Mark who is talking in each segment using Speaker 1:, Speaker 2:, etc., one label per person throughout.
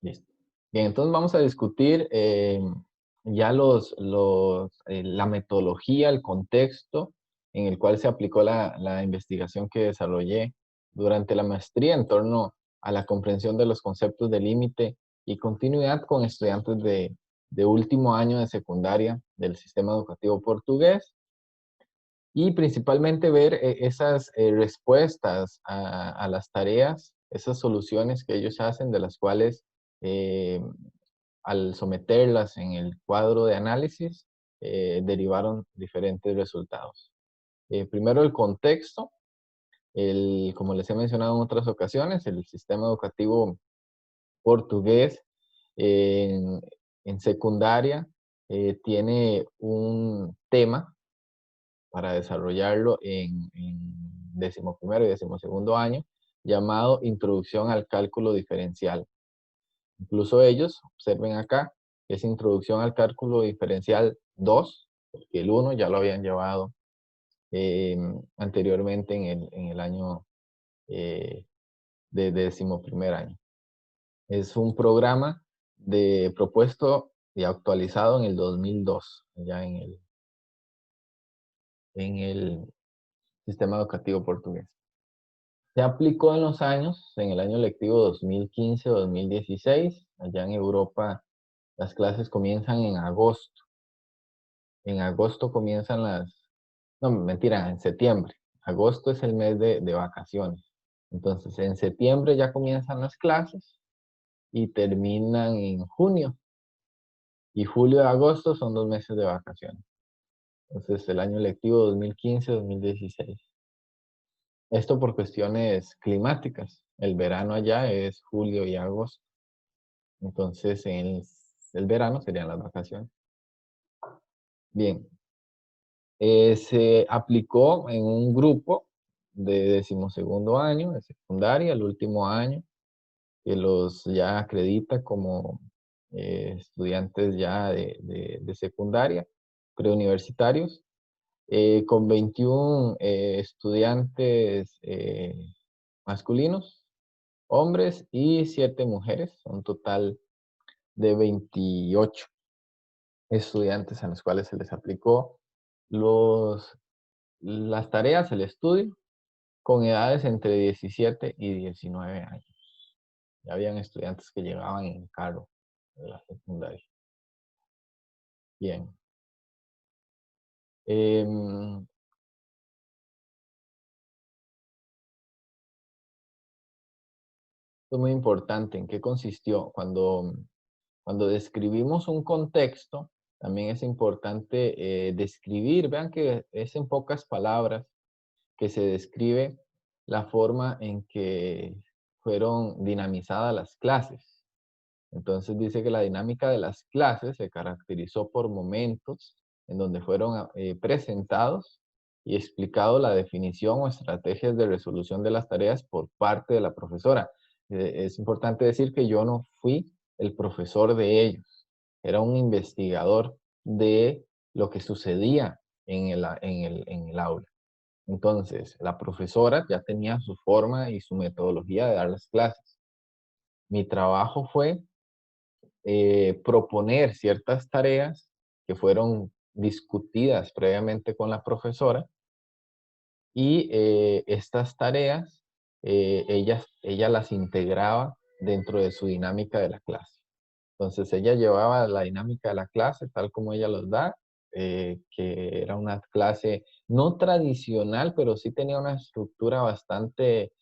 Speaker 1: Listo. Bien, entonces vamos a discutir ya la metodología, el contexto en el cual se aplicó la investigación que desarrollé durante la maestría en torno a la comprensión de los conceptos de límite y continuidad con estudiantes de último año de secundaria del sistema educativo portugués y principalmente ver esas respuestas a las tareas, esas soluciones que ellos hacen, de las cuales eh, al someterlas en el cuadro de análisis, derivaron diferentes resultados. Primero el contexto, como les he mencionado en otras ocasiones, el sistema educativo portugués en, en secundaria tiene un tema para desarrollarlo en 11º y 12º año, llamado Introducción al Cálculo Diferencial. Incluso ellos, observen acá, es Introducción al Cálculo Diferencial 2, porque el 1 ya lo habían llevado anteriormente en el año de 11º año. Es un programa propuesto y actualizado en el 2002, ya en el sistema educativo portugués. Se aplicó en el año lectivo 2015-2016. Allá en Europa las clases comienzan en agosto. En agosto comienzan no, mentira, en septiembre. Agosto es el mes de vacaciones. Entonces, en septiembre ya comienzan las clases y terminan en junio. Y julio y agosto son 2 meses de vacaciones. Entonces, el año lectivo 2015-2016. Esto por cuestiones climáticas. El verano allá es julio y agosto. Entonces, en el verano serían las vacaciones. Bien, se aplicó en un grupo de 12º año, de secundaria, el último año, que los ya acredita como estudiantes ya de secundaria, preuniversitarios, con 21 estudiantes masculinos, hombres y 7 mujeres, un total de 28 estudiantes a los cuales se les aplicó las tareas, el estudio, con edades entre 17 y 19 años. Ya habían estudiantes que llegaban en carro de la secundaria. Bien. Em, Esto es muy importante. ¿En qué consistió? Cuando describimos un contexto, también es importante describir, vean que es en pocas palabras que se describe la forma en que fueron dinamizadas las clases. Entonces dice que la dinámica de las clases se caracterizó por momentos en donde fueron presentados y explicado la definición o estrategias de resolución de las tareas por parte de la profesora. Es importante decir que yo no fui el profesor de ellos, era un investigador de lo que sucedía en el aula. Entonces, la profesora ya tenía su forma y su metodología de dar las clases. Mi trabajo fue proponer ciertas tareas que fueron discutidas previamente con la profesora y estas tareas ella las integraba dentro de su dinámica de la clase. Entonces ella llevaba la dinámica de la clase tal como ella los da, que era una clase no tradicional, pero sí tenía una estructura bastante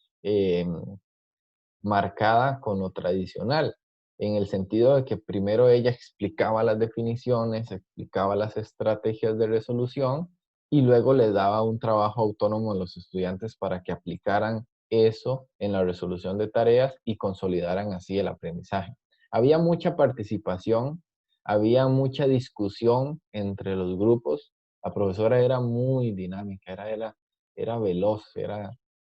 Speaker 1: marcada con lo tradicional, en el sentido de que primero ella explicaba las definiciones, explicaba las estrategias de resolución y luego les daba un trabajo autónomo a los estudiantes para que aplicaran eso en la resolución de tareas y consolidaran así el aprendizaje. Había mucha participación, había mucha discusión entre los grupos. La profesora era muy dinámica, era veloz, era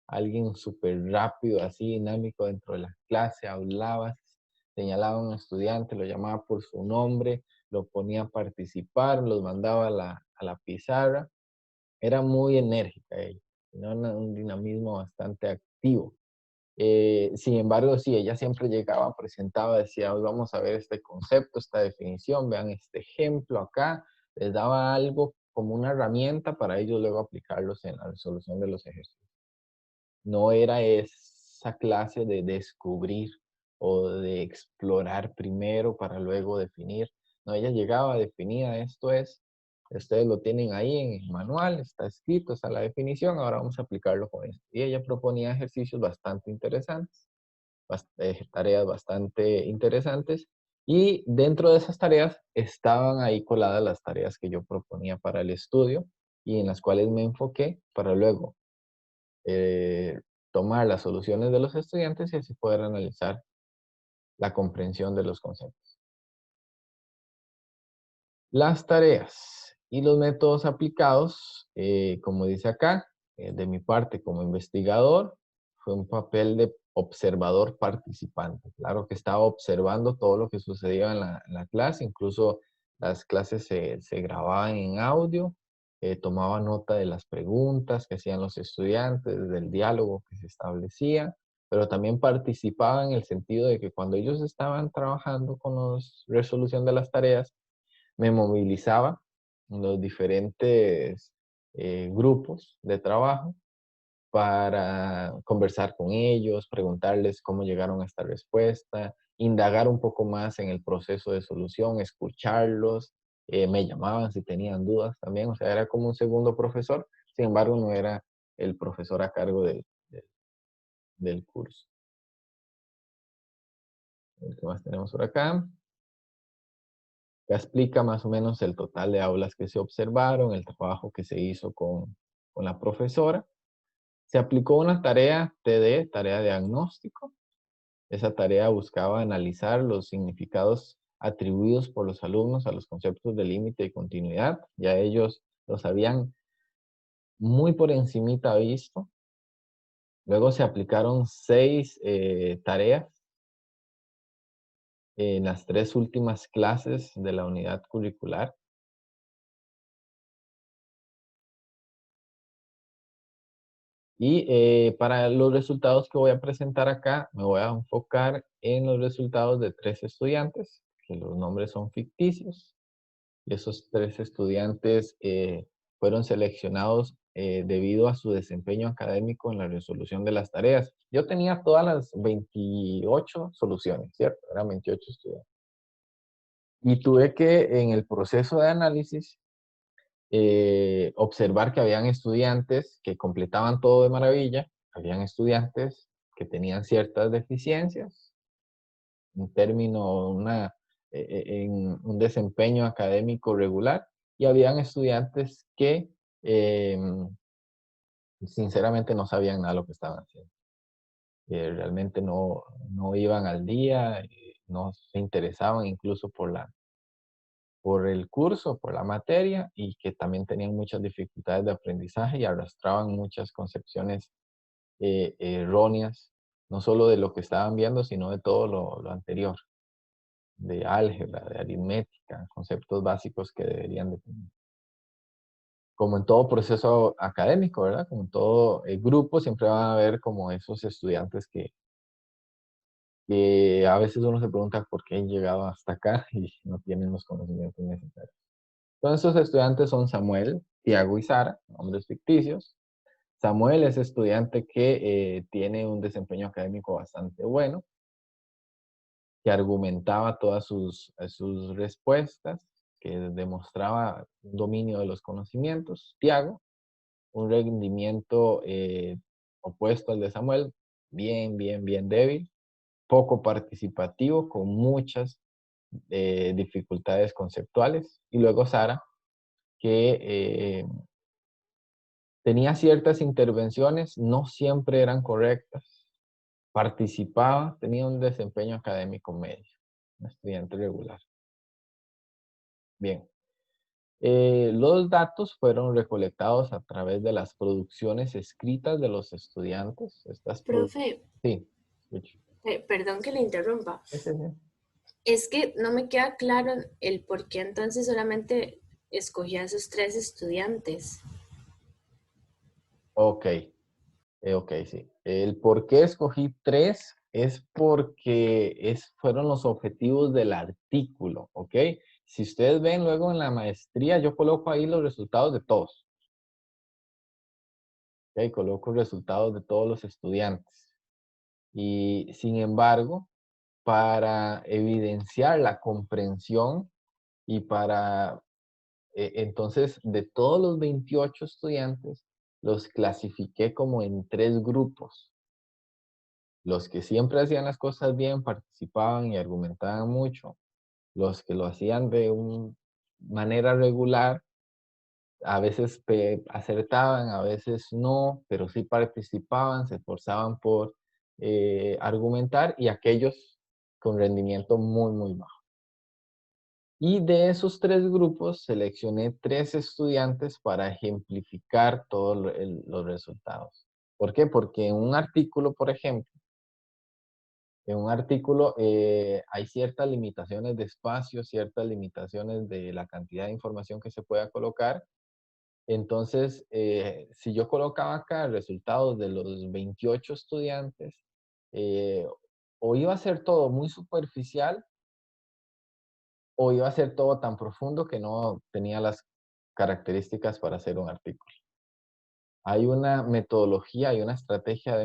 Speaker 1: alguien súper rápido, así dinámico dentro de la clase, hablaba, señalaba a un estudiante, lo llamaba por su nombre, lo ponía a participar, los mandaba a la pizarra. Era muy enérgica ella, tenía un dinamismo bastante activo. Sin embargo, sí, ella siempre llegaba, presentaba, decía, hoy vamos a ver este concepto, esta definición, vean este ejemplo acá, les daba algo como una herramienta para ellos luego aplicarlos en la resolución de los ejercicios. No era esa clase de descubrir o de explorar primero para luego definir. No, ella llegaba, definía, esto es, ustedes lo tienen ahí en el manual, está escrito, está la definición, ahora vamos a aplicarlo con esto. Y ella proponía ejercicios bastante interesantes, tareas bastante interesantes, y dentro de esas tareas estaban ahí coladas las tareas que yo proponía para el estudio y en las cuales me enfoqué para luego eh, tomar las soluciones de los estudiantes y así poder analizar la comprensión de los conceptos. Las tareas y los métodos aplicados, como dice acá, de mi parte como investigador, fue un papel de observador participante. Claro que estaba observando todo lo que sucedía en la clase, incluso las clases se grababan en audio, tomaba nota de las preguntas que hacían los estudiantes, del diálogo que se establecía, pero también participaba en el sentido de que cuando ellos estaban trabajando con la resolución de las tareas, me movilizaba en los diferentes grupos de trabajo para conversar con ellos, preguntarles cómo llegaron a esta respuesta, indagar un poco más en el proceso de solución, escucharlos, me llamaban si tenían dudas también, o sea, era como un segundo profesor, sin embargo, no era el profesor a cargo del curso. ¿Qué más tenemos por acá? Ya explica más o menos el total de aulas que se observaron, el trabajo que se hizo con la profesora. Se aplicó una tarea TD, tarea de diagnóstico. Esa tarea buscaba analizar los significados atribuidos por los alumnos a los conceptos de límite y continuidad. Ya ellos los habían muy por encimita visto. Luego se aplicaron 6 tareas en las 3 últimas clases de la unidad curricular. Y para los resultados que voy a presentar acá, me voy a enfocar en los resultados de 3 estudiantes, que los nombres son ficticios. Y esos 3 estudiantes fueron seleccionados debido a su desempeño académico en la resolución de las tareas. Yo tenía todas las 28 soluciones, ¿cierto? Eran 28 estudiantes. Y tuve que, en el proceso de análisis, observar que habían estudiantes que completaban todo de maravilla, habían estudiantes que tenían ciertas deficiencias, un término, en un desempeño académico regular, y habían estudiantes que sinceramente no sabían nada de lo que estaban haciendo. Realmente no iban al día, no se interesaban incluso por el curso, por la materia, y que también tenían muchas dificultades de aprendizaje y arrastraban muchas concepciones erróneas, no solo de lo que estaban viendo, sino de todo lo anterior, de álgebra, de aritmética, conceptos básicos que deberían de tener. Como en todo proceso académico, ¿verdad? Como en todo grupo, siempre van a haber como esos estudiantes que a veces uno se pregunta por qué han llegado hasta acá y no tienen los conocimientos necesarios. Entonces, esos estudiantes son Samuel, Tiago y Sara, nombres ficticios. Samuel es estudiante que tiene un desempeño académico bastante bueno, que argumentaba todas sus respuestas, que demostraba un dominio de los conocimientos. Tiago, un rendimiento opuesto al de Samuel, bien débil, poco participativo, con muchas dificultades conceptuales. Y luego Sara, que tenía ciertas intervenciones, no siempre eran correctas, participaba, tenía un desempeño académico medio, un estudiante regular. Bien, los datos fueron recolectados a través de las producciones escritas de los estudiantes.
Speaker 2: Profe,
Speaker 1: Sí, escucho.
Speaker 2: perdón que le interrumpa.
Speaker 1: Sí, sí, sí.
Speaker 2: Es que no me queda claro el por qué entonces solamente escogí a esos 3 estudiantes.
Speaker 1: Ok. Ok, sí. El por qué escogí 3 es porque fueron los objetivos del artículo, ¿ok? Si ustedes ven luego en la maestría, yo coloco ahí los resultados de todos, ¿ok? Coloco resultados de todos los estudiantes. Y sin embargo, para evidenciar la comprensión y para, entonces, de todos los 28 estudiantes, los clasifiqué como en 3 grupos. Los que siempre hacían las cosas bien, participaban y argumentaban mucho. Los que lo hacían de una manera regular, a veces acertaban, a veces no, pero sí participaban, se esforzaban por argumentar, y aquellos con rendimiento muy, muy bajo. Y de esos 3 grupos seleccioné 3 estudiantes para ejemplificar todos los resultados. ¿Por qué? Porque en un artículo, por ejemplo, hay ciertas limitaciones de espacio, ciertas limitaciones de la cantidad de información que se pueda colocar. Entonces, si yo colocaba acá resultados de los 28 estudiantes, eh, o iba a ser todo muy superficial, o iba a ser todo tan profundo que no tenía las características para hacer un artículo. Hay una metodología, hay una estrategia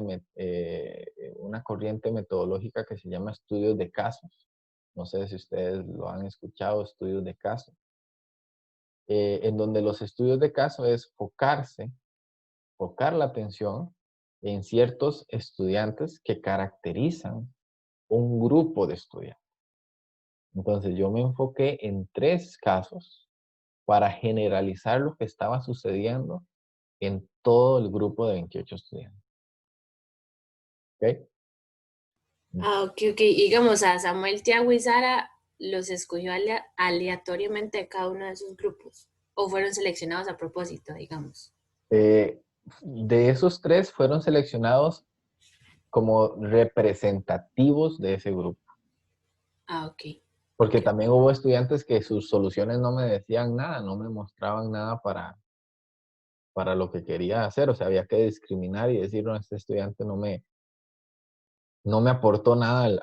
Speaker 1: una corriente metodológica que se llama estudios de casos. No sé si ustedes lo han escuchado, estudios de caso. En donde los estudios de caso es focar la atención en ciertos estudiantes que caracterizan un grupo de estudiantes. Entonces yo me enfoqué en 3 casos para generalizar lo que estaba sucediendo en todo el grupo de 28 estudiantes. ¿Ok?
Speaker 2: Ah, ok, ok. Y digamos, a Samuel, Tiago y Sara los escogió aleatoriamente de cada uno de esos grupos. O fueron seleccionados a propósito, digamos.
Speaker 1: Eh, de esos 3 fueron seleccionados como representativos de ese grupo,
Speaker 2: Ah, ok.
Speaker 1: porque
Speaker 2: Ok.
Speaker 1: también hubo estudiantes que sus soluciones no me decían nada, no me mostraban nada para lo que quería hacer. O sea, había que discriminar y decir, no, este estudiante no me aportó nada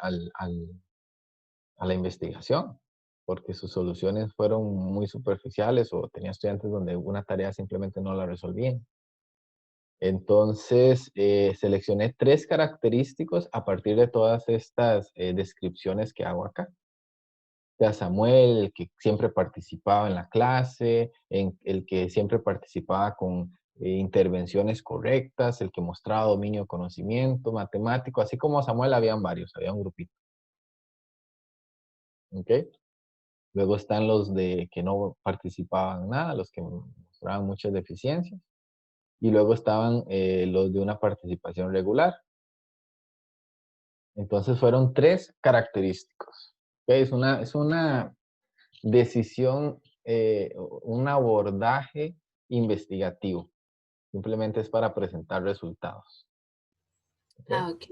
Speaker 1: a la investigación, porque sus soluciones fueron muy superficiales, o tenía estudiantes donde una tarea simplemente no la resolvían. Entonces, seleccioné 3 característicos a partir de todas estas descripciones que hago acá. Ya Samuel, el que siempre participaba en la clase, el que siempre participaba con intervenciones correctas, el que mostraba dominio de conocimiento matemático, así como Samuel habían varios, había un grupito. ¿Ok? Luego están los de que no participaban nada, los que mostraban muchas deficiencias. Y luego estaban los de una participación regular. Entonces fueron 3 característicos. ¿Ok? Es una decisión, un abordaje investigativo. Simplemente es para presentar resultados. ¿Ok?
Speaker 2: Ah, ok.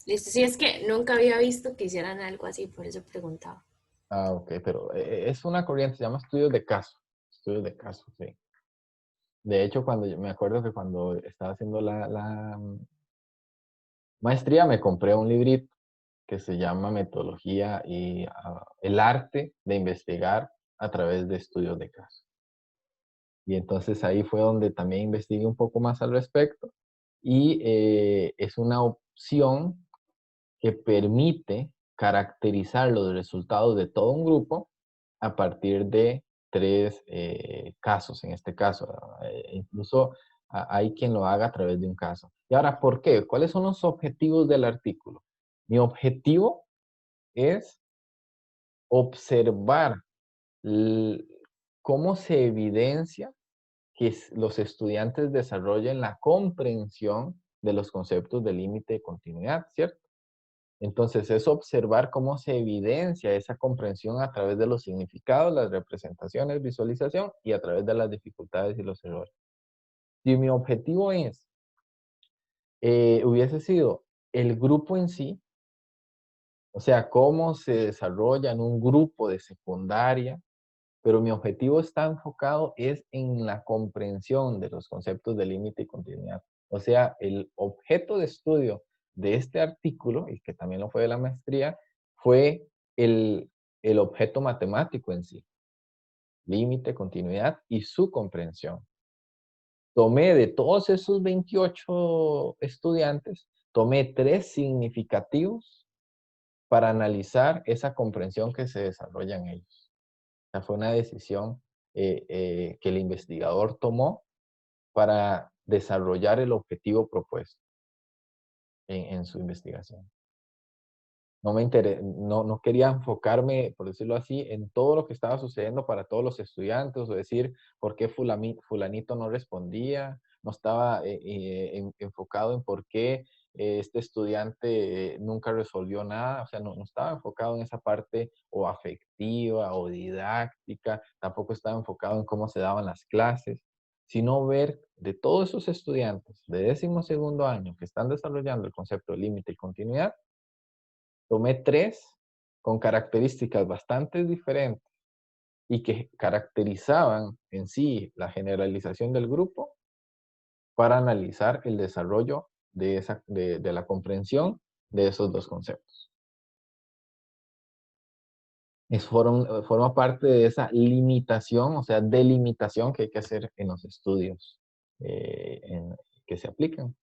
Speaker 2: Listo. Sí, es que nunca había visto que hicieran algo así, por eso preguntaba.
Speaker 1: Ok, pero es una corriente, se llama estudios de caso. Estudios de caso, sí. De hecho, me acuerdo que cuando estaba haciendo la maestría, me compré un librito que se llama Metodología y el arte de investigar a través de estudios de caso. Y entonces ahí fue donde también investigué un poco más al respecto. Y es una opción que permite caracterizar los resultados de todo un grupo a partir de 3 casos, en este caso. Incluso hay quien lo haga a través de un caso. Y ahora, ¿por qué? ¿Cuáles son los objetivos del artículo? Mi objetivo es observar cómo se evidencia que los estudiantes desarrollen la comprensión de los conceptos de límite y continuidad, ¿cierto? Entonces, es observar cómo se evidencia esa comprensión a través de los significados, las representaciones, visualización, y a través de las dificultades y los errores. Si mi objetivo hubiese sido el grupo en sí, o sea, cómo se desarrolla en un grupo de secundaria, pero mi objetivo está enfocado es en la comprensión de los conceptos de límite y continuidad. O sea, el objeto de estudio de este artículo, y que también lo fue de la maestría, fue el objeto matemático en sí, límite, continuidad y su comprensión. Tomé de todos esos 28 estudiantes, tomé 3 significativos para analizar esa comprensión que se desarrolla en ellos. O sea, fue una decisión que el investigador tomó para desarrollar el objetivo propuesto en su investigación. No quería enfocarme, por decirlo así, en todo lo que estaba sucediendo para todos los estudiantes, o decir por qué fulanito no respondía, no estaba enfocado en por qué este estudiante nunca resolvió nada, o sea, no estaba enfocado en esa parte o afectiva o didáctica, tampoco estaba enfocado en cómo se daban las clases, sino ver de todos esos estudiantes de 12º año que están desarrollando el concepto de límite y continuidad. Tomé 3 con características bastante diferentes y que caracterizaban en sí la generalización del grupo para analizar el desarrollo de la comprensión de esos 2 conceptos. Forma parte de esa limitación, o sea, delimitación que hay que hacer en los estudios que se aplican.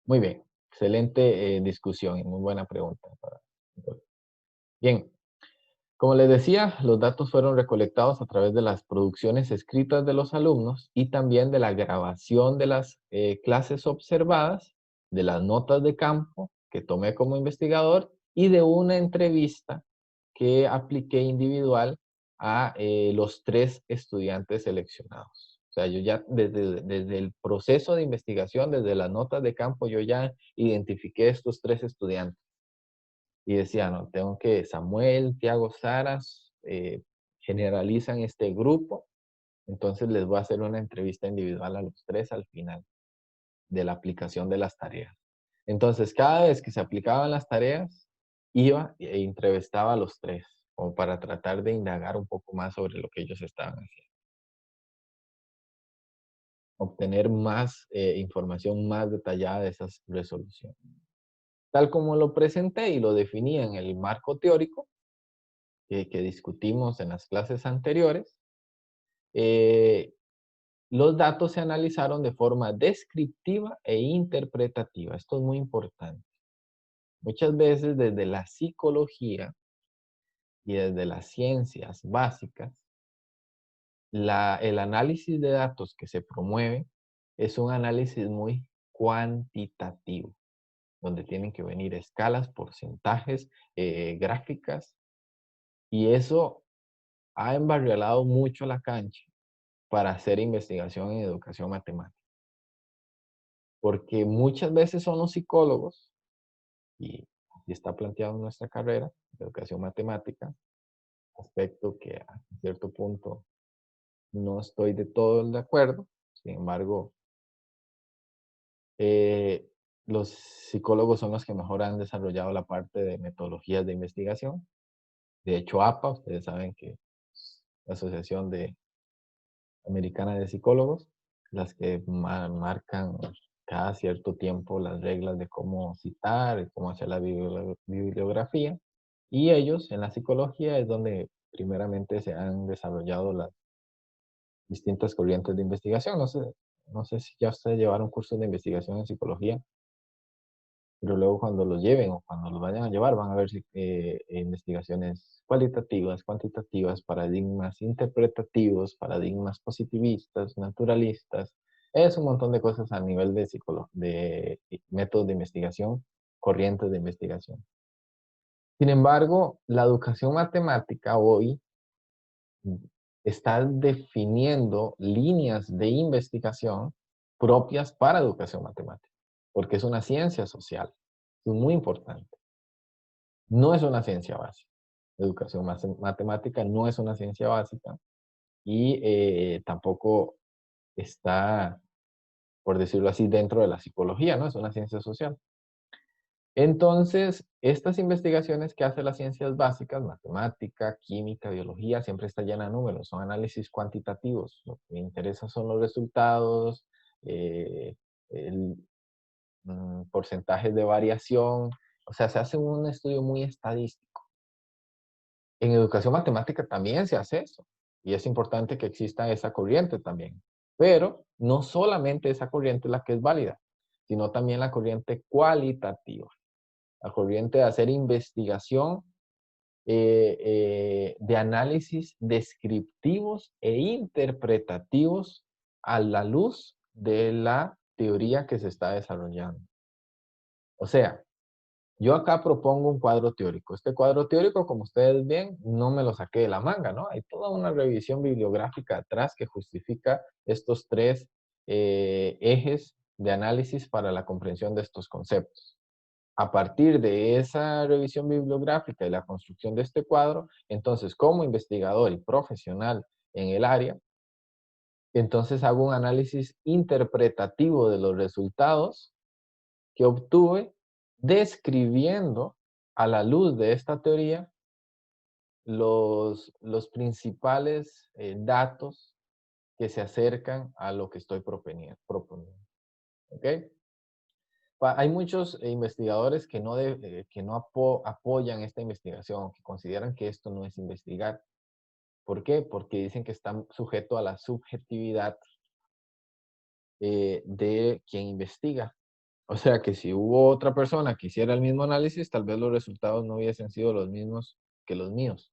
Speaker 1: Muy bien, excelente discusión y muy buena pregunta. Bien, como les decía, los datos fueron recolectados a través de las producciones escritas de los alumnos y también de la grabación de las clases observadas, de las notas de campo que tomé como investigador y de una entrevista que apliqué individual a los 3 estudiantes seleccionados. O sea, yo ya desde el proceso de investigación, desde las notas de campo, yo ya identifiqué estos 3 estudiantes. Y decía, no, tengo que Samuel, Tiago, Saras generalizan este grupo, entonces les voy a hacer una entrevista individual a los 3 al final de la aplicación de las tareas. Entonces, cada vez que se aplicaban las tareas, iba e entrevistaba a los 3, como para tratar de indagar un poco más sobre lo que ellos estaban haciendo. Obtener más información más detallada de esas resoluciones. Tal como lo presenté y lo definí en el marco teórico, que discutimos en las clases anteriores, eh, los datos se analizaron de forma descriptiva e interpretativa. Esto es muy importante. Muchas veces desde la psicología y desde las ciencias básicas, el análisis de datos que se promueve es un análisis muy cuantitativo, donde tienen que venir escalas, porcentajes, gráficas, y eso ha embarrialado mucho la cancha para hacer investigación en educación matemática. Porque muchas veces son los psicólogos, y así está planteado en nuestra carrera de educación matemática, aspecto que a cierto punto no estoy de todo de acuerdo. Sin embargo, eh, los psicólogos son los que mejor han desarrollado la parte de metodologías de investigación. De hecho, APA, ustedes saben que es la Asociación Americana de Psicólogos, las que marcan cada cierto tiempo las reglas de cómo citar, cómo hacer la bibliografía. Y ellos, en la psicología, es donde primeramente se han desarrollado las distintas corrientes de investigación. No sé si ya ustedes llevaron cursos de investigación en psicología, pero luego cuando los lleven o cuando los vayan a llevar van a ver investigaciones cualitativas, cuantitativas, paradigmas interpretativos, paradigmas positivistas, naturalistas. Es un montón de cosas a nivel de métodos de investigación, corrientes de investigación. Sin embargo, la educación matemática hoy está definiendo líneas de investigación propias para educación matemática, porque es una ciencia social. Es muy importante. No es una ciencia básica. Educación matemática no es una ciencia básica y tampoco está, por decirlo así, dentro de la psicología, ¿no? Es una ciencia social. Entonces, estas investigaciones que hace las ciencias básicas, matemática, química, biología, siempre está llena de números, son análisis cuantitativos. Lo que me interesa son los resultados, el porcentajes de variación. O sea, se hace un estudio muy estadístico. En educación matemática también se hace eso. Y es importante que exista esa corriente también. Pero no solamente esa corriente es la que es válida, sino también la corriente cualitativa. La corriente de hacer investigación de análisis descriptivos e interpretativos a la luz de la teoría que se está desarrollando. O sea, yo acá propongo un cuadro teórico. Este cuadro teórico, como ustedes ven, no me lo saqué de la manga, ¿no? Hay toda una revisión bibliográfica atrás que justifica estos tres ejes de análisis para la comprensión de estos conceptos. A partir de esa revisión bibliográfica y la construcción de este cuadro, entonces como investigador y profesional en el área, entonces hago un análisis interpretativo de los resultados que obtuve describiendo a la luz de esta teoría los principales datos que se acercan a lo que estoy proponiendo. ¿Ok? Hay muchos investigadores que no apoyan esta investigación, que consideran que esto no es investigar. ¿Por qué? Porque dicen que están sujetos a la subjetividad de quien investiga. O sea que si hubo otra persona que hiciera el mismo análisis, tal vez los resultados no hubiesen sido los mismos que los míos.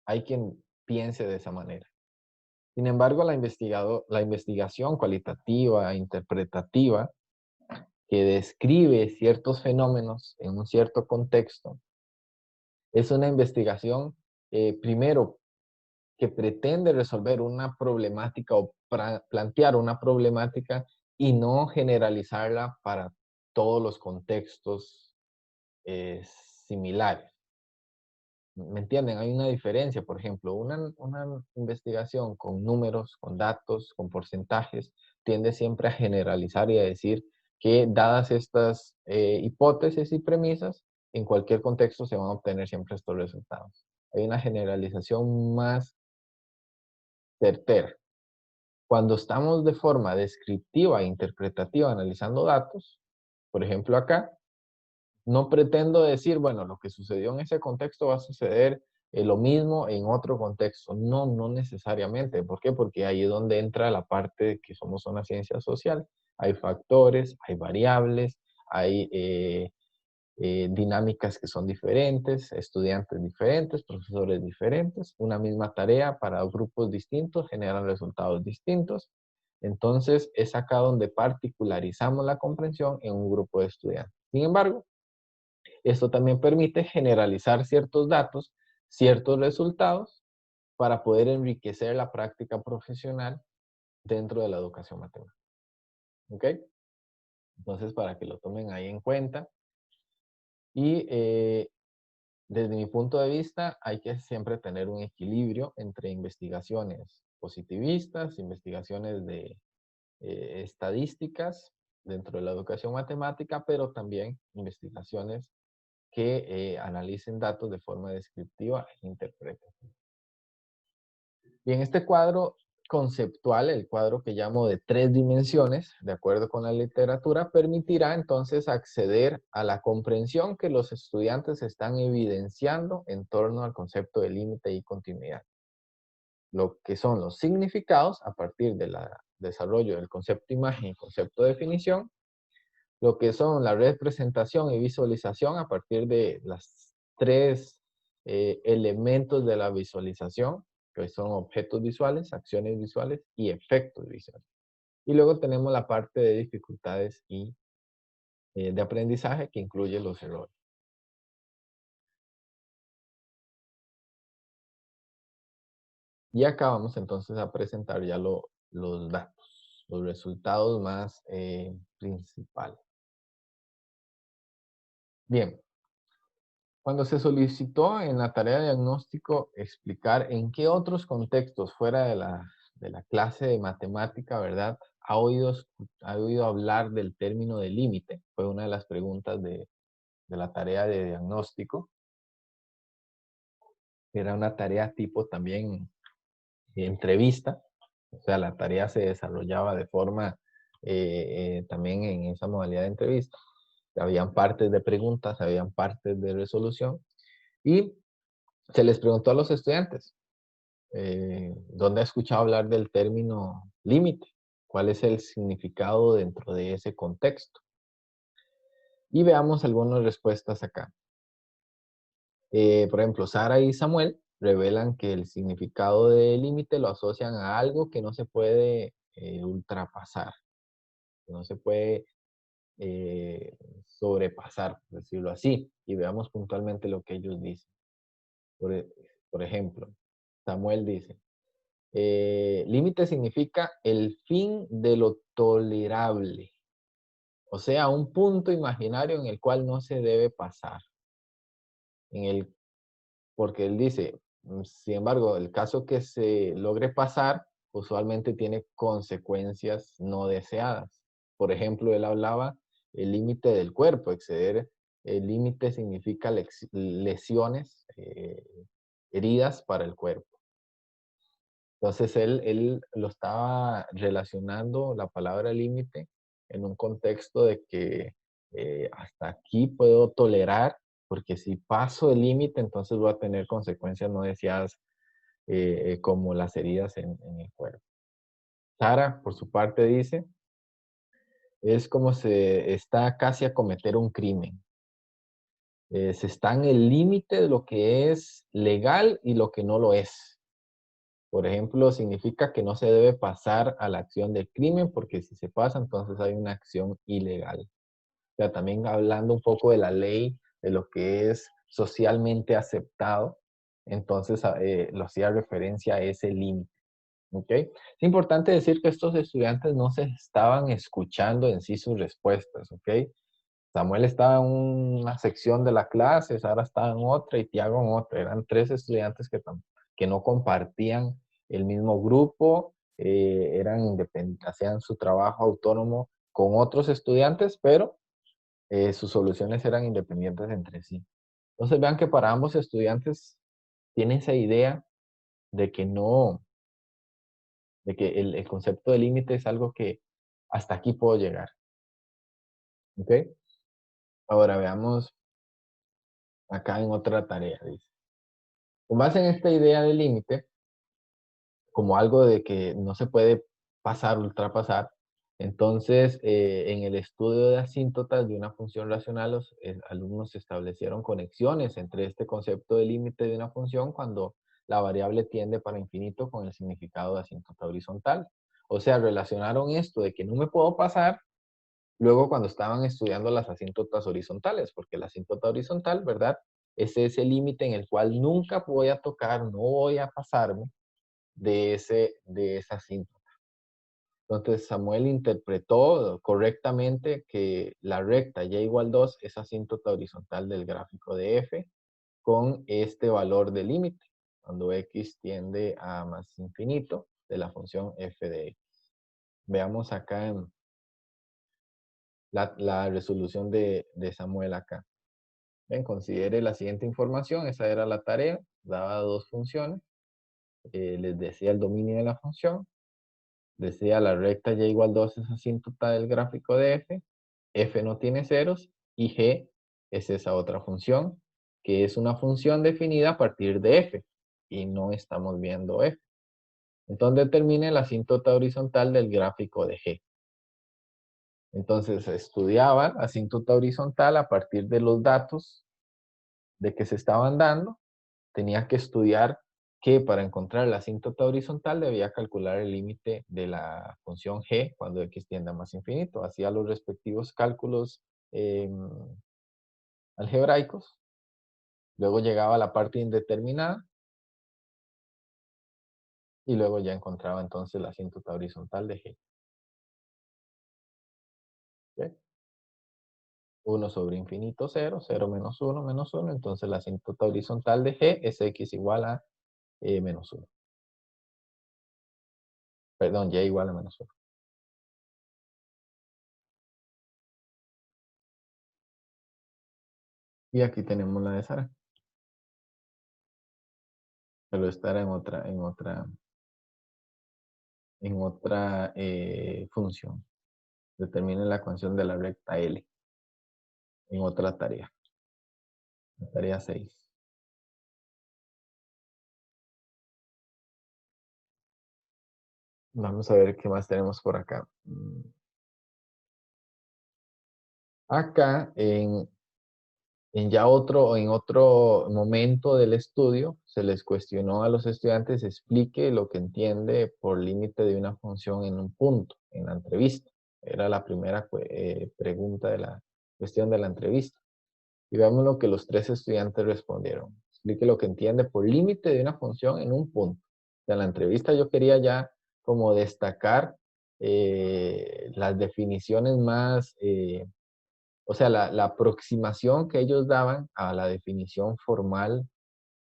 Speaker 1: Hay quien piense de esa manera. Sin embargo, la investigación cualitativa, interpretativa, que describe ciertos fenómenos en un cierto contexto, es una investigación, primero, que pretende resolver una problemática o plantear una problemática y no generalizarla para todos los contextos similares. ¿Me entienden? Hay una diferencia, por ejemplo, una investigación con números, con datos, con porcentajes, tiende siempre a generalizar y a decir que dadas estas hipótesis y premisas, en cualquier contexto se van a obtener siempre estos resultados. Hay una generalización más certera. Cuando estamos de forma descriptiva e interpretativa analizando datos, por ejemplo acá, no pretendo decir, bueno, lo que sucedió en ese contexto va a suceder lo mismo en otro contexto. No, no necesariamente. ¿Por qué? Porque ahí es donde entra la parte de que somos una ciencia social. Hay factores, hay variables, hay dinámicas que son diferentes, estudiantes diferentes, profesores diferentes. Una misma tarea para grupos distintos generan resultados distintos. Entonces, es acá donde particularizamos la comprensión en un grupo de estudiantes. Sin embargo, esto también permite generalizar ciertos datos, ciertos resultados, para poder enriquecer la práctica profesional dentro de la educación matemática. ¿Ok? Entonces, para que lo tomen ahí en cuenta. Y desde mi punto de vista, hay que siempre tener un equilibrio entre investigaciones positivistas, investigaciones de estadísticas dentro de la educación matemática, pero también investigaciones que analicen datos de forma descriptiva e interpretativa. Y en este cuadro conceptual, el cuadro que llamo de 3 dimensiones, de acuerdo con la literatura, permitirá entonces acceder a la comprensión que los estudiantes están evidenciando en torno al concepto de límite y continuidad. Lo que son los significados a partir del desarrollo del concepto imagen y concepto definición, lo que son la representación y visualización a partir de las 3 elementos de la visualización, que son objetos visuales, acciones visuales y efectos visuales. Y luego tenemos la parte de dificultades y de aprendizaje que incluye los errores. Y acá vamos entonces a presentar ya los datos, los resultados más principales. Bien, cuando se solicitó en la tarea de diagnóstico explicar en qué otros contextos fuera de la clase de matemática, ¿verdad? Ha oído hablar del término de límite. Fue una de las preguntas de la tarea de diagnóstico. Era una tarea tipo también entrevista. O sea, la tarea se desarrollaba de forma también en esa modalidad de entrevista. Habían partes de preguntas, habían partes de resolución, y se les preguntó a los estudiantes, ¿dónde ha escuchado hablar del término límite? ¿Cuál es el significado dentro de ese contexto? Y veamos algunas respuestas acá. Por ejemplo, Sara y Samuel revelan que el significado de límite lo asocian a algo que no se puede ultrapasar, que no se puede eh, sobrepasar, por decirlo así. Y veamos puntualmente lo que ellos dicen. Por, e- por ejemplo, Samuel dice, límite significa el fin de lo tolerable, o sea, un punto imaginario en el cual no se debe pasar. En el, porque él dice, sin embargo, el caso que se logre pasar usualmente tiene consecuencias no deseadas. Por ejemplo, él hablaba el límite del cuerpo, exceder el límite significa lesiones, heridas para el cuerpo. Entonces él lo estaba relacionando la palabra límite en un contexto de que hasta aquí puedo tolerar, porque si paso el límite, entonces voy a tener consecuencias no deseadas como las heridas en el cuerpo. Sara, por su parte, dice, es como se está casi a cometer un crimen. Se está en el límite de lo que es legal y lo que no lo es. Por ejemplo, significa que no se debe pasar a la acción del crimen porque si se pasa, entonces hay una acción ilegal. O sea, también hablando un poco de la ley, de lo que es socialmente aceptado, entonces lo hacía referencia a ese límite. ¿Ok? Es importante decir que estos estudiantes no se estaban escuchando en sí sus respuestas. ¿Ok? Samuel estaba en una sección de la clase, Sara estaba en otra y Tiago en otra. Eran tres estudiantes que no compartían el mismo grupo, eran independientes, hacían su trabajo autónomo con otros estudiantes, pero sus soluciones eran independientes entre sí. Entonces vean que para ambos estudiantes tiene esa idea de que no, de que el concepto de límite es algo que hasta aquí puedo llegar. ¿Ok? Ahora veamos acá en otra tarea, dice. Con base en esta idea de límite, como algo de que no se puede pasar, ultrapasar, entonces en el estudio de asíntotas de una función racional, los alumnos establecieron conexiones entre este concepto de límite de una función cuando la variable tiende para infinito con el significado de asíntota horizontal. O sea, relacionaron esto de que no me puedo pasar luego cuando estaban estudiando las asíntotas horizontales, porque la asíntota horizontal, ¿verdad? Es ese límite en el cual nunca voy a tocar, no voy a pasarme de esa asíntota. Entonces Samuel interpretó correctamente que la recta y igual 2 es asíntota horizontal del gráfico de f con este valor de límite, cuando x tiende a más infinito de la función f de x. Veamos acá en la resolución de Samuel acá. Ven, considere la siguiente información, esa era la tarea, daba dos funciones, les decía el dominio de la función, decía la recta y igual 2 es asíntota del gráfico de f, f no tiene ceros, y g es esa otra función, que es una función definida a partir de f, y no estamos viendo f. Entonces determine la asíntota horizontal del gráfico de g. Entonces estudiaba asíntota horizontal a partir de los datos de que se estaban dando, tenía que estudiar que para encontrar la asíntota horizontal debía calcular el límite de la función g cuando x tiende a más infinito. Hacía los respectivos cálculos algebraicos. Luego llegaba a la parte indeterminada y luego ya encontraba entonces la asíntota horizontal de g. ¿Okay? 1 sobre infinito 0, 0 menos 1 menos 1. Entonces la asíntota horizontal de g es x igual a menos 1. Perdón, y igual a menos 1. Y aquí tenemos la de Sara. Pero estará en otra función. Determinen la ecuación de la recta L en otra tarea. La tarea 6. Vamos a ver qué más tenemos por acá. Acá, en otro momento del estudio, se les cuestionó a los estudiantes explique lo que entiende por límite de una función en un punto, en la entrevista. Era la primera pregunta de la cuestión de la entrevista. Y veamos lo que los 3 estudiantes respondieron. Explique lo que entiende por límite de una función en un punto. En la entrevista yo quería ya como destacar las definiciones más, o sea, la aproximación que ellos daban a la definición formal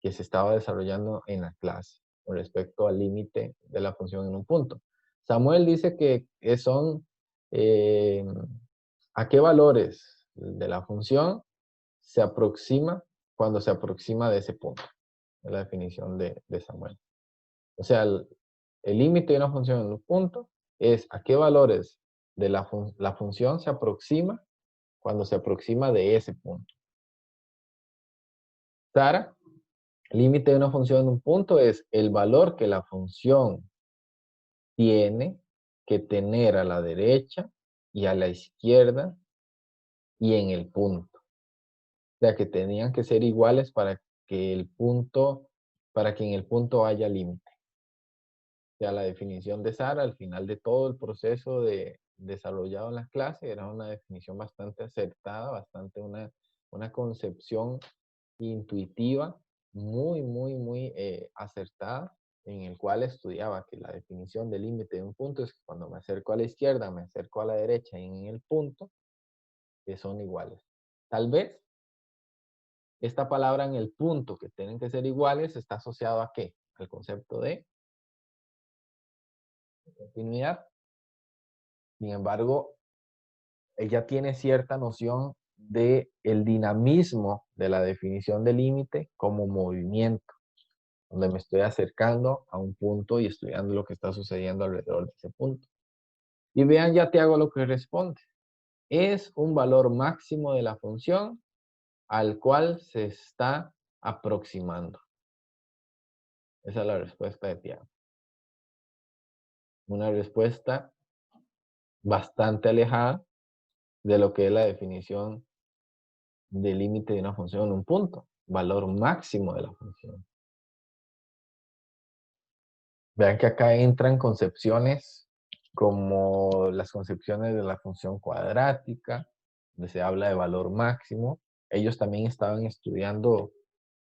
Speaker 1: que se estaba desarrollando en la clase con respecto al límite de la función en un punto. Samuel dice que son eh, a qué valores de la función se aproxima cuando se aproxima de ese punto. Es la definición de Samuel. O sea, el límite de una función en un punto es a qué valores de la función se aproxima cuando se aproxima de ese punto. Sara, el límite de una función en un punto es el valor que la función tiene que tener a la derecha y a la izquierda y en el punto. O sea, que tenían que ser iguales para que en el punto haya límite. O sea, la definición de Sara al final de todo el proceso desarrollado en la clase era una definición bastante acertada, bastante una concepción intuitiva, muy acertada, en el cual estudiaba que la definición del límite de un punto es que cuando me acerco a la izquierda, me acerco a la derecha y en el punto, que son iguales. Tal vez esta palabra en el punto, que tienen que ser iguales, está asociado a ¿qué? Al concepto de continuidad. Sin embargo, ella tiene cierta noción de el dinamismo de la definición de límite como movimiento, donde me estoy acercando a un punto y estudiando lo que está sucediendo alrededor de ese punto. Y vean, ya te hago lo que responde. Es un valor máximo de la función al cual se está aproximando. Esa es la respuesta de Tiago. Una respuesta bastante alejada de lo que es la definición de límite de una función en un punto, valor máximo de la función. Vean que acá entran concepciones como las concepciones de la función cuadrática, donde se habla de valor máximo. Ellos también estaban estudiando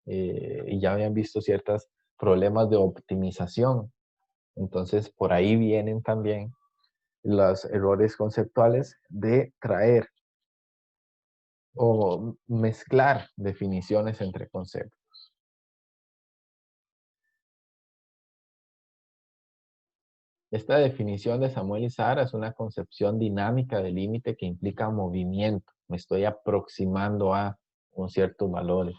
Speaker 1: y ya habían visto ciertos problemas de optimización. Entonces, por ahí vienen también los errores conceptuales de traer o mezclar definiciones entre conceptos. Esta definición de Samuel y Sara es una concepción dinámica de límite que implica movimiento. Me estoy aproximando a un ciertos valores.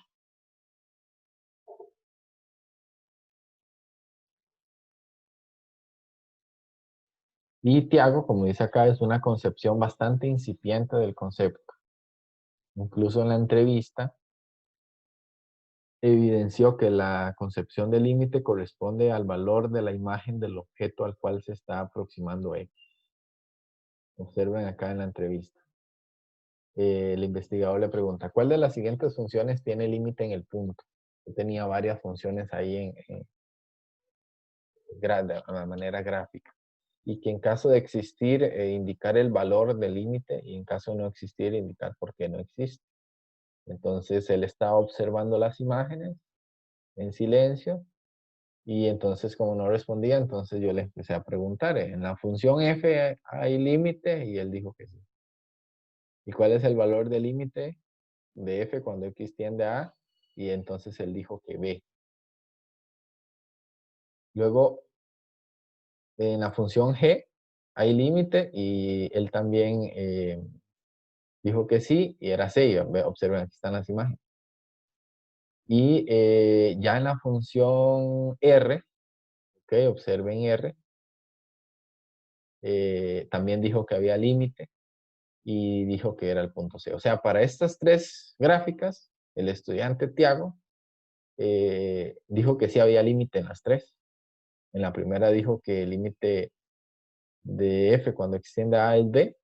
Speaker 1: Y Tiago, como dice acá, es una concepción bastante incipiente del concepto. Incluso en la entrevista, evidenció que la concepción de límite corresponde al valor de la imagen del objeto al cual se está aproximando X. Observen acá en la entrevista. El investigador le pregunta, ¿cuál de las siguientes funciones tiene límite en el punto? Yo tenía varias funciones ahí de manera gráfica. Y que en caso de existir, indicar el valor del límite y en caso de no existir, indicar por qué no existe. Entonces él estaba observando las imágenes en silencio y entonces como no respondía, entonces yo le empecé a preguntar, ¿en la función f hay límite? Y él dijo que sí. ¿Y cuál es el valor del límite de f cuando x tiende a A? Y entonces él dijo que b. Luego, en la función g hay límite y él también dijo que sí y era c. Observen, aquí están las imágenes. Y ya en la función r, ok, observen r, también dijo que había límite y dijo que era el punto C. O sea, para estas tres gráficas, el estudiante Tiago dijo que sí había límite en las tres. En la primera dijo que el límite de f cuando extiende a es b.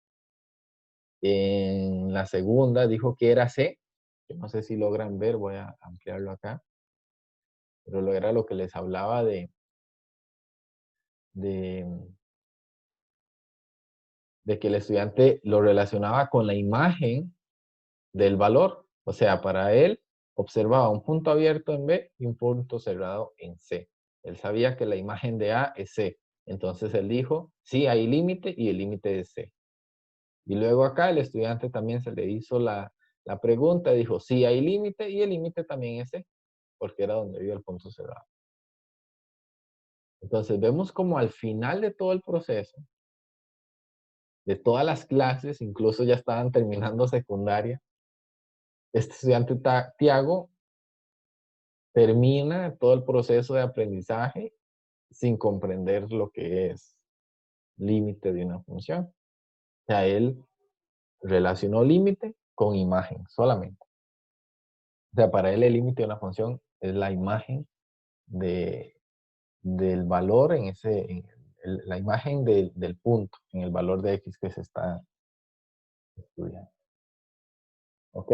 Speaker 1: En la segunda dijo que era c, que no sé si logran ver, voy a ampliarlo acá, pero era lo que les hablaba de, de que el estudiante lo relacionaba con la imagen del valor. O sea, para él observaba un punto abierto en B y un punto cerrado en C. Él sabía que la imagen de A es C. Entonces él dijo, sí, hay límite y el límite es C. Y luego acá el estudiante también se le hizo la pregunta, dijo, sí, hay límite y el límite también es C, porque era donde vio el punto cerrado. Entonces vemos como al final de todo el proceso, de todas las clases, incluso ya estaban terminando secundaria, este estudiante Tiago termina todo el proceso de aprendizaje sin comprender lo que es límite de una función. O sea, él relacionó límite con imagen solamente. O sea, para él el límite de una función es la imagen del valor la imagen del punto en el valor de x que se está estudiando. ¿Ok?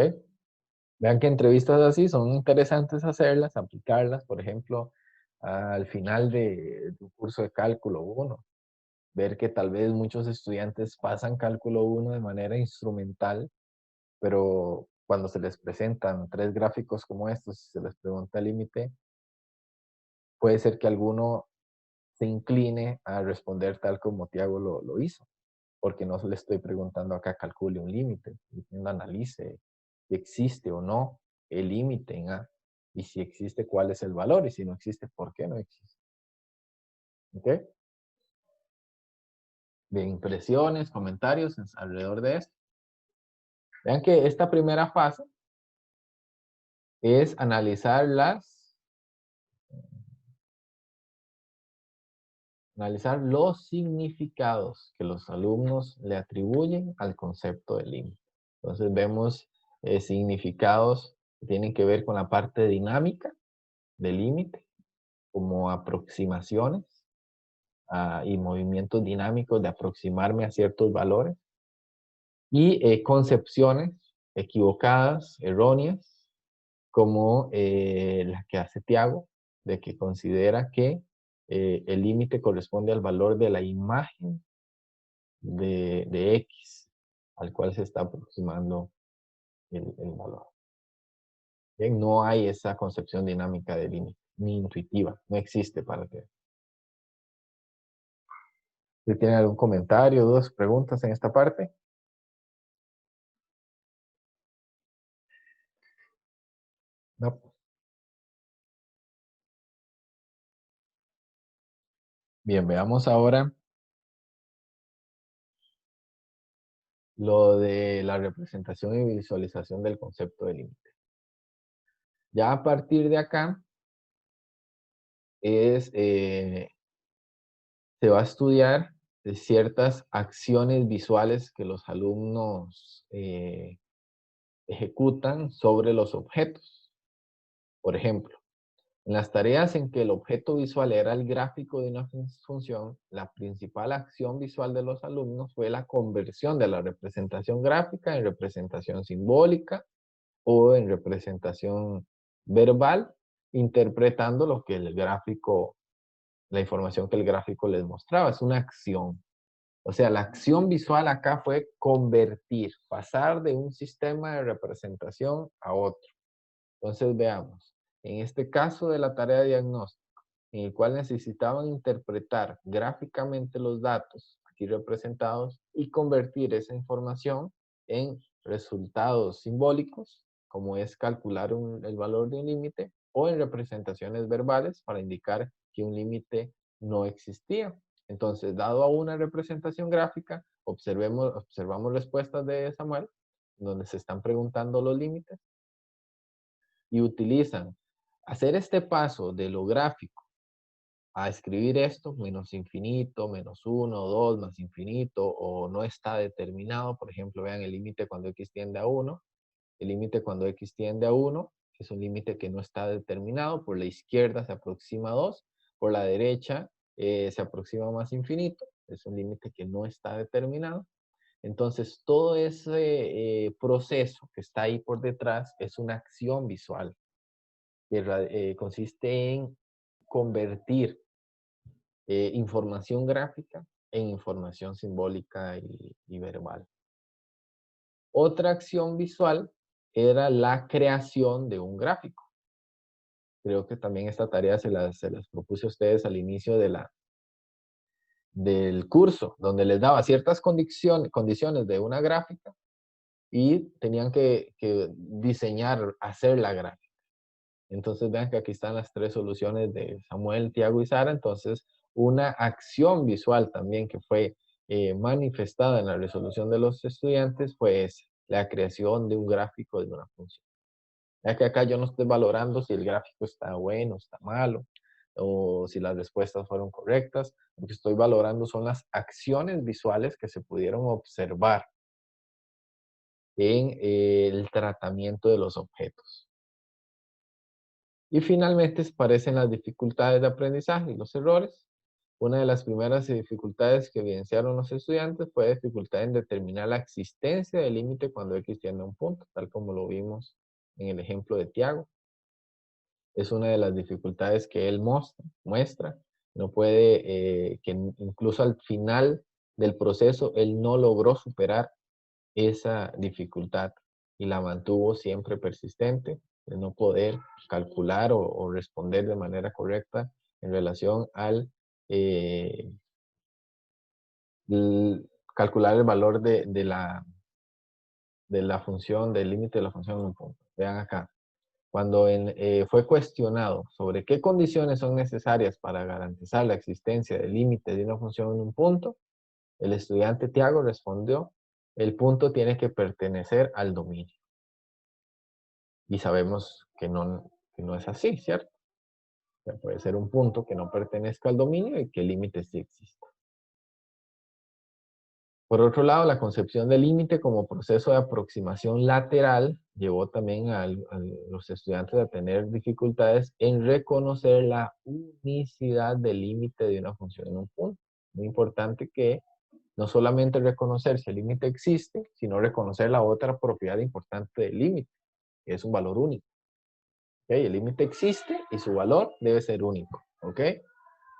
Speaker 1: Vean que entrevistas así son interesantes hacerlas, aplicarlas, por ejemplo, al final de un curso de cálculo 1. Ver que tal vez muchos estudiantes pasan cálculo 1 de manera instrumental, pero cuando se les presentan tres gráficos como estos y se les pregunta el límite, puede ser que alguno se incline a responder tal como Tiago lo hizo, porque no le estoy preguntando acá calcule un límite, analice si existe o no el límite en A, y si existe cuál es el valor, y si no existe, ¿por qué no existe? ¿Ok? De impresiones, comentarios alrededor de esto. Vean que esta primera fase es analizar los significados que los alumnos le atribuyen al concepto de límite. Entonces vemos significados que tienen que ver con la parte dinámica del límite, como aproximaciones y movimientos dinámicos de aproximarme a ciertos valores, y concepciones equivocadas, erróneas, como la que hace Tiago, de que considera que el límite corresponde al valor de la imagen de X, al cual se está aproximando el valor. Bien, no hay esa concepción dinámica de límite, ni intuitiva, no existe para ti. ¿Si tienen algún comentario, dudas, preguntas en esta parte? No. Bien, veamos ahora lo de la representación y visualización del concepto de límite. Ya a partir de acá se va a estudiar ciertas acciones visuales que los alumnos ejecutan sobre los objetos. Por ejemplo, en las tareas en que el objeto visual era el gráfico de una función, la principal acción visual de los alumnos fue la conversión de la representación gráfica en representación simbólica o en representación verbal, interpretando lo que el gráfico, la información que el gráfico les mostraba. Es una acción. O sea, la acción visual acá fue convertir, pasar de un sistema de representación a otro. Entonces veamos, en este caso de la tarea de diagnóstico, en el cual necesitaban interpretar gráficamente los datos aquí representados y convertir esa información en resultados simbólicos, como es calcular el valor de un límite, o en representaciones verbales para indicar que un límite no existía. Entonces, dado a una representación gráfica, observamos respuestas de Samuel, donde se están preguntando los límites, y utilizan hacer este paso de lo gráfico a escribir esto, menos infinito, menos 1, 2, más infinito, o no está determinado. Por ejemplo, vean el límite cuando x tiende a 1. El límite cuando x tiende a 1 es un límite que no está determinado. Por la izquierda se aproxima a 2, por la derecha se aproxima más infinito. Es un límite que no está determinado. Entonces, todo ese proceso que está ahí por detrás es una acción visual que consiste en convertir información gráfica en información simbólica y verbal. Otra acción visual era la creación de un gráfico. Creo que también esta tarea se las propuse a ustedes al inicio del curso, donde les daba ciertas condiciones de una gráfica y tenían que diseñar, hacer la gráfica. Entonces vean que aquí están las tres soluciones de Samuel, Tiago y Sara. Entonces, una acción visual también que fue manifestada en la resolución de los estudiantes, pues la creación de un gráfico de una función. Ya que acá yo no estoy valorando si el gráfico está bueno, está malo, o si las respuestas fueron correctas. Lo que estoy valorando son las acciones visuales que se pudieron observar en el tratamiento de los objetos. Y finalmente aparecen las dificultades de aprendizaje y los errores. Una de las primeras dificultades que evidenciaron los estudiantes fue la dificultad en determinar la existencia del límite cuando x tiende a un punto, tal como lo vimos en el ejemplo de Tiago. Es una de las dificultades que él muestra. No puede, que incluso al final del proceso, él no logró superar esa dificultad y la mantuvo siempre persistente de no poder calcular o responder de manera correcta en relación al calcular el valor de la función, del límite de la función en un punto. Vean acá. Cuando fue cuestionado sobre qué condiciones son necesarias para garantizar la existencia del límite de una función en un punto, el estudiante Tiago respondió, el punto tiene que pertenecer al dominio. Y sabemos que no es así, ¿cierto? O sea, puede ser un punto que no pertenezca al dominio y que el límite sí exista. Por otro lado, la concepción del límite como proceso de aproximación lateral llevó también a los estudiantes a tener dificultades en reconocer la unicidad del límite de una función en un punto. Muy importante que no solamente reconocer si el límite existe, sino reconocer la otra propiedad importante del límite, que es un valor único. ¿Okay? El límite existe y su valor debe ser único. ¿Ok? Eso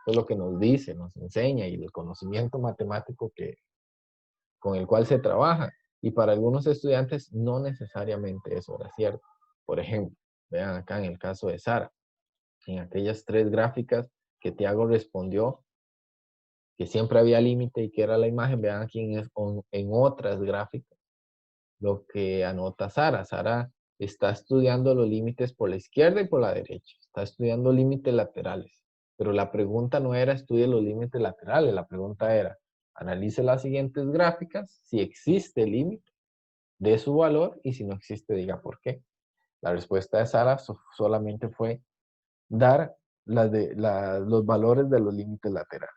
Speaker 1: es lo que nos dice, nos enseña y el conocimiento matemático con el cual se trabaja. Y para algunos estudiantes no necesariamente eso era cierto. Por ejemplo, vean acá en el caso de Sara, en aquellas tres gráficas que Tiago respondió que siempre había límite y que era la imagen, vean aquí en otras gráficas lo que anota Sara. Sara está estudiando los límites por la izquierda y por la derecha. Está estudiando límites laterales. Pero la pregunta no era estudie los límites laterales. La pregunta era, analice las siguientes gráficas, si existe límite, dé su valor y si no existe, diga por qué. La respuesta de Sara solamente fue dar los valores de los límites laterales.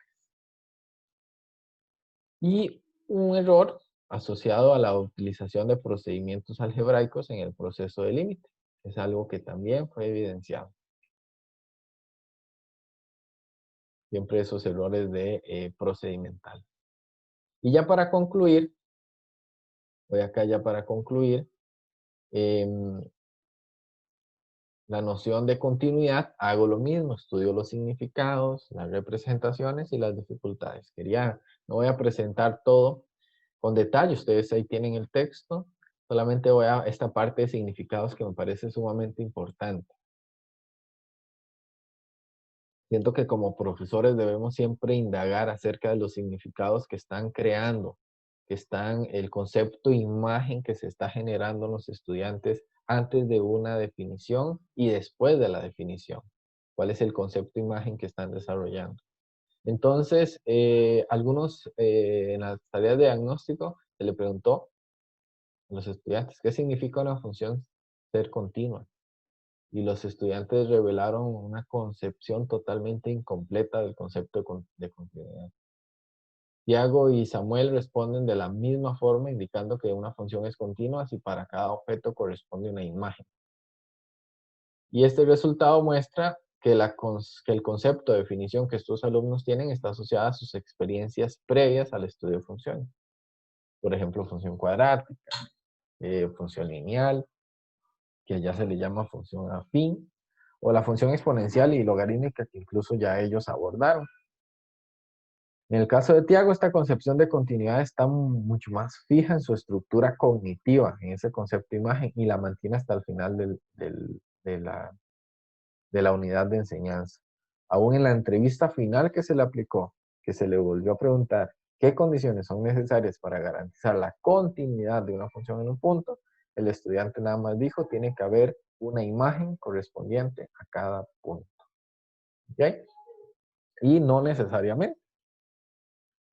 Speaker 1: Y un error asociado a la utilización de procedimientos algebraicos en el proceso de límite. Es algo que también fue evidenciado. Siempre esos errores de procedimental. Y ya para concluir, voy acá ya para concluir, la noción de continuidad, hago lo mismo, estudio los significados, las representaciones y las dificultades. No voy a presentar todo con detalle, ustedes ahí tienen el texto, solamente voy a esta parte de significados que me parece sumamente importante. Siento que como profesores debemos siempre indagar acerca de los significados que están creando, el concepto imagen que se está generando en los estudiantes antes de una definición y después de la definición. ¿Cuál es el concepto imagen que están desarrollando? Entonces, en las tareas de diagnóstico se le preguntó a los estudiantes qué significa una función ser continua. y los estudiantes revelaron una concepción totalmente incompleta del concepto de continuidad. Tiago y Samuel responden de la misma forma, indicando que una función es continua si para cada objeto corresponde una imagen. Y este resultado muestra que, que el concepto de definición que estos alumnos tienen está asociado a sus experiencias previas al estudio de funciones. Por ejemplo, función cuadrática, función lineal, que ya se le llama función afín, o la función exponencial y logarítmica que incluso ya ellos abordaron. En el caso de Tiago, esta concepción de continuidad está mucho más fija en su estructura cognitiva, en ese concepto de imagen, y la mantiene hasta el final de la unidad de enseñanza. Aún en la entrevista final que se le aplicó, que se le volvió a preguntar qué condiciones son necesarias para garantizar la continuidad de una función en un punto, el estudiante nada más dijo, tiene que haber una imagen correspondiente a cada punto. ¿Ok? Y no necesariamente.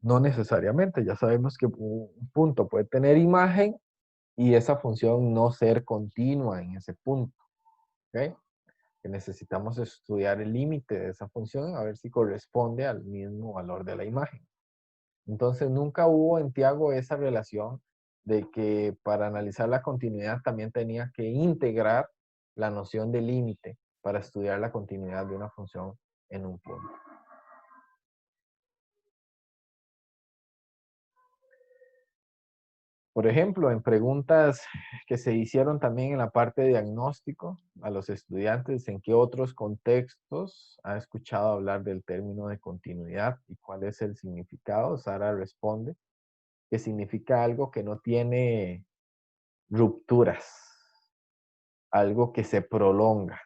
Speaker 1: No necesariamente. Ya sabemos que un punto puede tener imagen y esa función no ser continua en ese punto. ¿Ok? Que necesitamos estudiar el límite de esa función a ver si corresponde al mismo valor de la imagen. Entonces nunca hubo en Tiago esa relación de que para analizar la continuidad también tenía que integrar la noción de límite para estudiar la continuidad de una función en un punto. Por ejemplo, en preguntas que se hicieron también en la parte de diagnóstico a los estudiantes, ¿en qué otros contextos ha escuchado hablar del término de continuidad y cuál es el significado? Sara responde que significa algo que no tiene rupturas, algo que se prolonga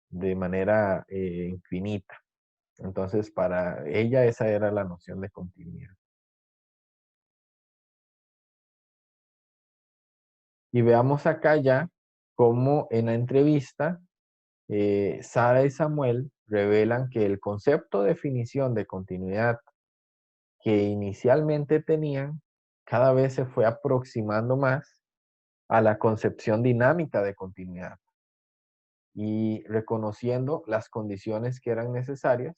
Speaker 1: de manera infinita. Entonces, para ella esa era la noción de continuidad. Y veamos acá ya cómo en la entrevista Sara y Samuel revelan que el concepto de definición de continuidad que inicialmente tenían cada vez se fue aproximando más a la concepción dinámica de continuidad y reconociendo las condiciones que eran necesarias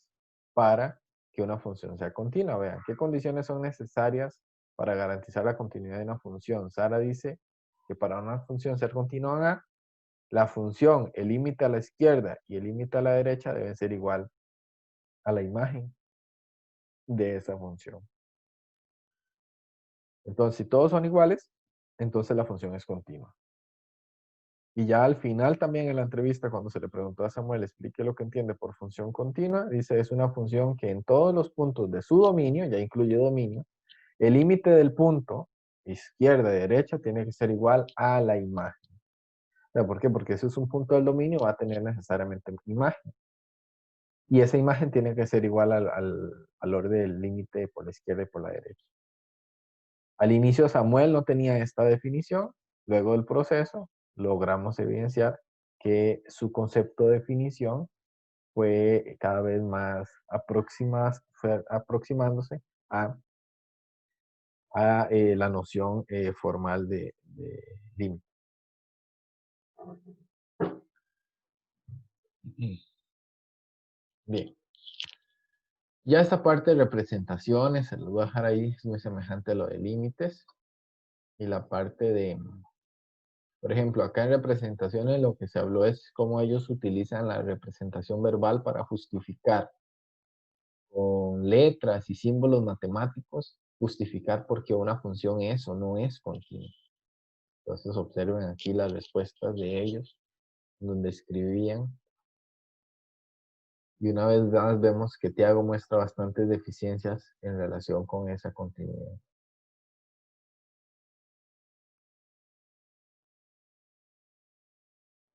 Speaker 1: para que una función sea continua. Vean, ¿qué condiciones son necesarias para garantizar la continuidad de una función? Sara dice que para una función ser continua, la función, el límite a la izquierda y el límite a la derecha deben ser igual a la imagen de esa función. Entonces, si todos son iguales, entonces la función es continua. Y ya al final también en la entrevista, cuando se le preguntó a Samuel, explique lo que entiende por función continua, dice, es una función que en todos los puntos de su dominio, ya incluye dominio, el límite del punto, izquierda y derecha, tiene que ser igual a la imagen. ¿Por qué? Porque si es un punto del dominio, va a tener necesariamente imagen. Y esa imagen tiene que ser igual al valor del límite por la izquierda y por la derecha. Al inicio Samuel no tenía esta definición, luego del proceso logramos evidenciar que su concepto de definición fue cada vez más fue aproximándose a la noción formal de límite. Bien. Ya esta parte de representaciones, se lo voy a dejar ahí, es muy semejante a lo de límites. Y la parte de, por ejemplo, acá en representaciones lo que se habló es cómo ellos utilizan la representación verbal para justificar con letras y símbolos matemáticos, justificar por qué una función es o no es continua. Entonces observen aquí las respuestas de ellos, donde escribían. Y una vez más vemos que Tiago muestra bastantes deficiencias en relación con esa continuidad.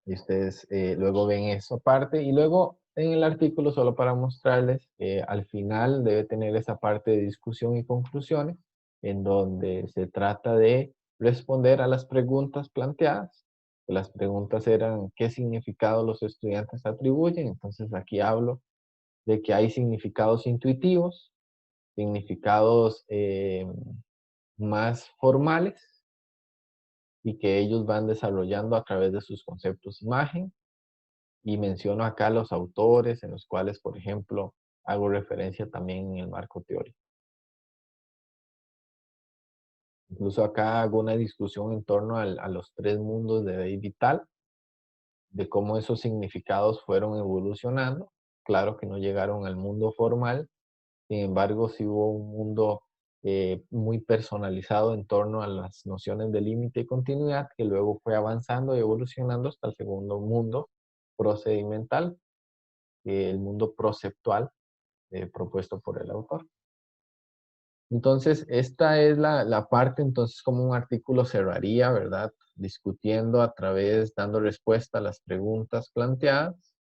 Speaker 1: Y ustedes luego ven esa parte. Y luego en el artículo, solo para mostrarles, al final debe tener esa parte de discusión y conclusiones, en donde se trata de responder a las preguntas planteadas. Las preguntas eran, ¿qué significado los estudiantes atribuyen? Entonces aquí hablo de que hay significados intuitivos, significados más formales y que ellos van desarrollando a través de sus conceptos imagen. Y menciono acá los autores en los cuales, por ejemplo, hago referencia también en el marco teórico. Incluso acá hago una discusión en torno a los tres mundos de David Vital, de cómo esos significados fueron evolucionando. Claro que no llegaron al mundo formal, sin embargo, sí hubo un mundo muy personalizado en torno a las nociones de límite y continuidad, que luego fue avanzando y evolucionando hasta el segundo mundo procedimental, el mundo proceptual propuesto por el autor. Entonces, esta es la parte, entonces, como un artículo cerraría, ¿verdad? Discutiendo a través, dando respuesta a las preguntas planteadas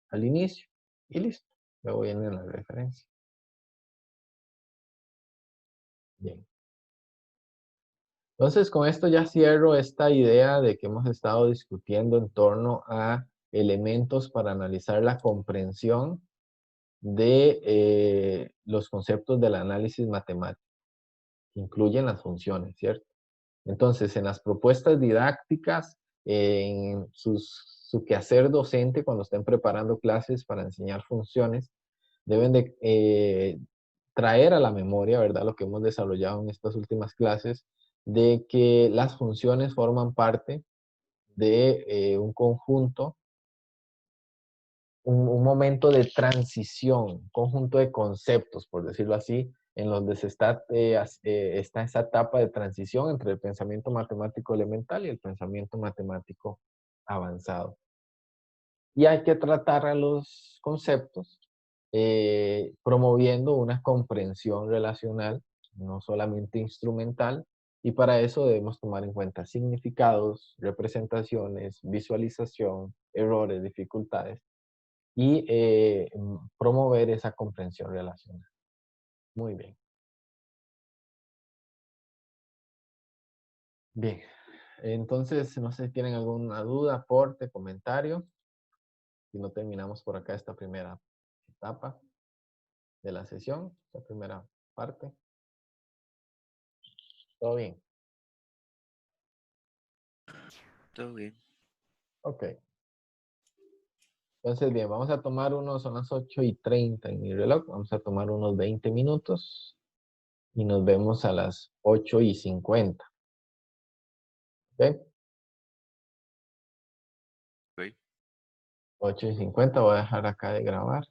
Speaker 1: al inicio. Y listo. Luego viene la referencia. Bien. Entonces, con esto ya cierro esta idea de que hemos estado discutiendo en torno a elementos para analizar la comprensión de los conceptos del análisis matemático. Incluyen las funciones, ¿cierto? Entonces, en las propuestas didácticas, en su quehacer docente, cuando estén preparando clases para enseñar funciones, deben de traer a la memoria, ¿verdad? Lo que hemos desarrollado en estas últimas clases, de que las funciones forman parte de un conjunto, un momento de transición, un conjunto de conceptos, por decirlo así, en donde está esa etapa de transición entre el pensamiento matemático elemental y el pensamiento matemático avanzado. Y hay que tratar a los conceptos promoviendo una comprensión relacional, no solamente instrumental, y para eso debemos tomar en cuenta significados, representaciones, visualización, errores, dificultades, y promover esa comprensión relacional. Muy bien. Bien. Entonces, no sé si tienen alguna duda, aporte, comentario. Si no, terminamos por acá esta primera etapa de la sesión, esta primera parte. ¿Todo bien?
Speaker 3: Todo bien.
Speaker 1: Ok. Entonces, bien, vamos a tomar son las 8:30 en mi reloj. Vamos a tomar unos 20 minutos y nos vemos a las 8:50. ¿Ok?
Speaker 3: Ok.
Speaker 1: 8:50, voy a dejar acá de grabar.